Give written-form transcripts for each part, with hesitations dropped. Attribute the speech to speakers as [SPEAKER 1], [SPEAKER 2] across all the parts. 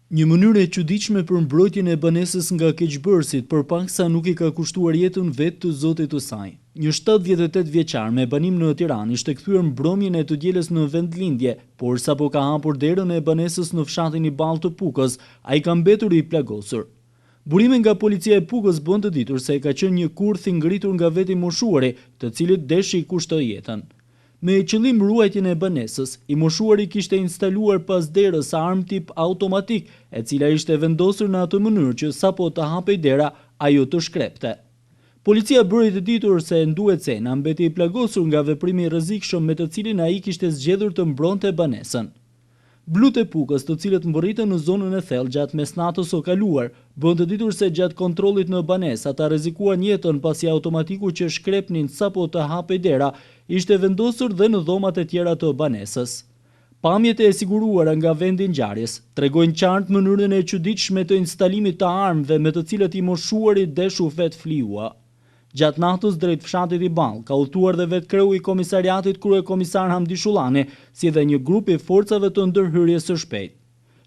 [SPEAKER 1] Një mënyrë e çuditshme për mbrojtjen e banesës nga keqbërësit, përpaksa nuk i ka kushtuar jetën vetë të zotit të saj. Një 78 vjeçar me banim në Tiranë ishte kthyer mbrëmjen e të dielës në vendlindje, por sapo ka hapur derën e banesës në fshatin i Ballë të Pukës, ai ka mbetur i plagosur. Burime nga policia e Pukës bën të ditur se ka qenë një kurth i ngritur nga veti moshuari, të cilit deshi i kushtoi jetën. Me qëllim ruajtjen e banesës, i moshuari kishte instaluar pas derës armë tip automatik, e cila ishte vendosur në atë mënyrë që sapo të hapej dera, ajo të shkrepte. Policia bëri të ditur se Nduecena mbeti i plagosur nga veprimi i rrezikshëm me të cilin ai kishte zgjedhur të mbronte banesën. Blut e Pukës, të cilët mbërritën në zonën e thellë gjatë mesnatës së kaluar, bën të ditur se gjatë kontrollit në banesë ata rrezikuan jetën pasi automatiku që shkrepnin sapo të hapej dera ishte vendosur dhe në dhomat e tjera të banesës. Pamjet e siguruara nga vendi i ngjarjes tregojnë qartë mënyrën e çuditshme të instalimit të armëve me të cilët i moshuari deshu vetë fliua. Gjatë natës drejt fshatit i Ballë ka udhëtuar dhe vetë kreu i komisariatit kryekomisar Hamdi Shullani, si dhe një grup i forcave të ndërhyrjes së shpejtë.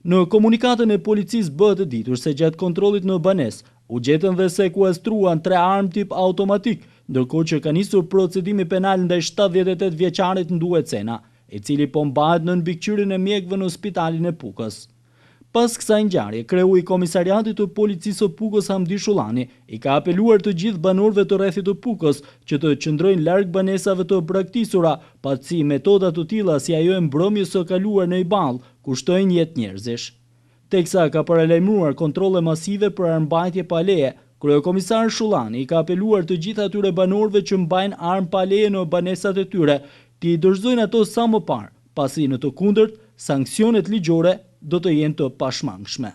[SPEAKER 1] Në komunikatën e policisë bëhet e ditur se gjatë kontrollit në banesë u gjetën dhe sekuestruan 3 armë tip automatik, ndërkohë që ka nisur procedimi penal ndaj 78 vjeçarit Nduecena, i cili po mbahet në mbikëqyrjen e mjekëve në spitalin e Pukës. Pas kësaj ngjarje, kreu i komisariatit të policisë së Pukës Hamdi Shullani i ka apeluar të gjithë banorëve të rrethit të Pukës që të qëndrojnë larg banesave të braktisura, pasi metoda të tilla si ajo e mbrëmjes së kaluar në Ballë kushtojnë jetë njerëzish. Teksa ka paralajmëruar kontrolle masive për armbajtje pa leje, kryekomisar Shullani i ka apeluar të gjithë atyre banorëve që mbajnë armë pa leje në banesat e tyre, të i dorëzojnë ato sa më parë, pasi në të kundërt, sanksionet ligjore do të jenë të pashmangshme.